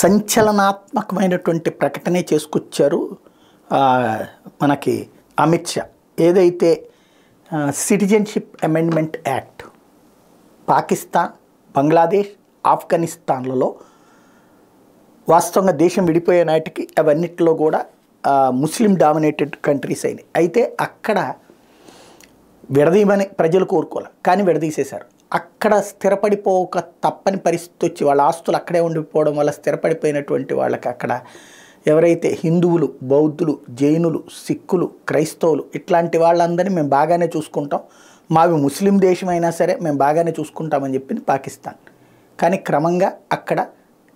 సంచలనాత్మకమైనటువంటి ప్రకటనే చేసుకొచ్చారు మనకి అమిత్ షా. ఏదైతే citizenship amendment act Pakistan, Bangladesh, ఆఫ్ఘనిస్తాన్లలో వాస్తవంగా దేశం విడిపోయే నాటికి అవన్నిటిలో కూడా ముస్లిం డామినేటెడ్ కంట్రీస్ అయినాయి. అయితే అక్కడ విడదీయమని ప్రజలు కోరుకోవాలి, కానీ విడదీసేశారు. అక్కడ స్థిరపడిపోక తప్పని పరిస్థితి వచ్చి వాళ్ళ ఆస్తులు అక్కడే ఉండిపోవడం వల్ల స్థిరపడిపోయినటువంటి వాళ్ళకి అక్కడ ఎవరైతే హిందువులు, బౌద్ధులు, జైనులు, సిక్కులు, క్రైస్తవులు ఇట్లాంటి వాళ్ళందరినీ మేము బాగానే చూసుకుంటాం, మావి ముస్లిం దేశం అయినా సరే మేము బాగానే చూసుకుంటామని చెప్పింది పాకిస్తాన్. కానీ క్రమంగా అక్కడ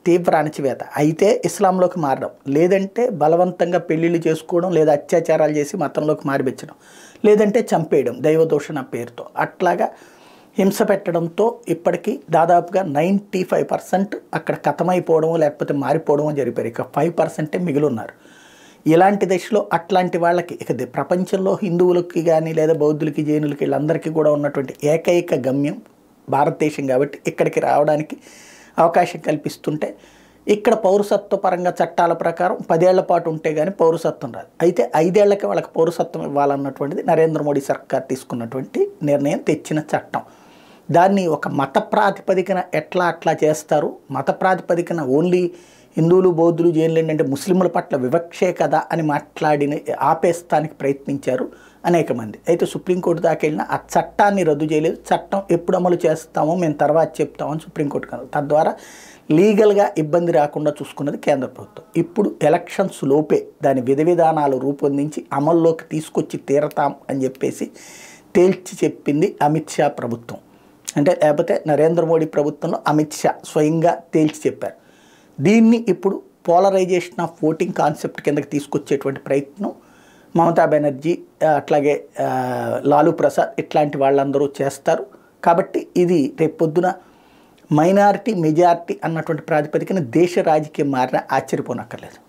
తీవ్ర అణచివేత. అయితే ఇస్లాంలోకి మారడం, లేదంటే బలవంతంగా పెళ్ళిళ్ళు చేసుకోవడం, లేదా అత్యాచారాలు చేసి మతంలోకి మారిపెచ్చడం, లేదంటే చంపేయడం దైవదూషణ పేరుతో, అట్లాగా హింస పెట్టడంతో ఇప్పటికీ దాదాపుగా 95% అక్కడ కథమైపోవడమో లేకపోతే మారిపోవడమో జరిపారు. ఇక 5% మిగిలి ఉన్నారు. ఇలాంటి దశలో అట్లాంటి వాళ్ళకి ఇక ప్రపంచంలో హిందువులకి కానీ లేదా బౌద్ధులకి, జైనులకి వీళ్ళందరికీ కూడా ఉన్నటువంటి ఏకైక గమ్యం భారతదేశం కాబట్టి ఇక్కడికి రావడానికి అవకాశం కల్పిస్తుంటే ఇక్కడ పౌరసత్వ పరంగా చట్టాల ప్రకారం 10 ఏళ్ల పాటు ఉంటే కానీ పౌరసత్వం రాదు. అయితే 5 ఏళ్లకి వాళ్ళకి పౌరసత్వం ఇవ్వాలన్నటువంటిది నరేంద్ర మోడీ సర్కార్ తీసుకున్నటువంటి నిర్ణయం, తెచ్చిన చట్టం. దాన్ని ఒక మత ప్రాతిపదికన అట్లా చేస్తారు. మత ప్రాతిపదికన ఓన్లీ హిందువులు, బౌద్ధులు, జైన్లు ఏంటంటే ముస్లింల పట్ల వివక్షే కదా అని మాట్లాడిన ఆపేస్తానికి ప్రయత్నించారు అనేక మంది. అయితే సుప్రీంకోర్టు దాకా వెళ్ళినా ఆ చట్టాన్ని రద్దు చేయలేదు. చట్టం ఎప్పుడు అమలు చేస్తామో మేము తర్వాత చెప్తామని సుప్రీంకోర్టు కన్నారు. తద్వారా లీగల్గా ఇబ్బంది రాకుండా చూసుకున్నది కేంద్ర ప్రభుత్వం. ఇప్పుడు ఎలక్షన్స్ లోపే దాని విధానాలు రూపొందించి అమల్లోకి తీసుకొచ్చి తీరతాం అని చెప్పేసి తేల్చి చెప్పింది అమిత్ షా ప్రభుత్వం. అంటే లేకపోతే నరేంద్ర మోడీ ప్రభుత్వంలో అమిత్ షా స్వయంగా తేల్చి చెప్పారు. దీన్ని ఇప్పుడు పోలరైజేషన్ ఆఫ్ ఓటింగ్ కాన్సెప్ట్ కిందకి తీసుకొచ్చేటువంటి ప్రయత్నం మమతా బెనర్జీ, అట్లాగే లాలూ ప్రసాద్ ఇట్లాంటి వాళ్ళందరూ చేస్తారు. కాబట్టి ఇది రేపొద్దున మైనారిటీ, మెజారిటీ అన్నటువంటి ప్రాతిపదికన దేశ రాజకీయం మారినా ఆశ్చర్యపోనక్కర్లేదు.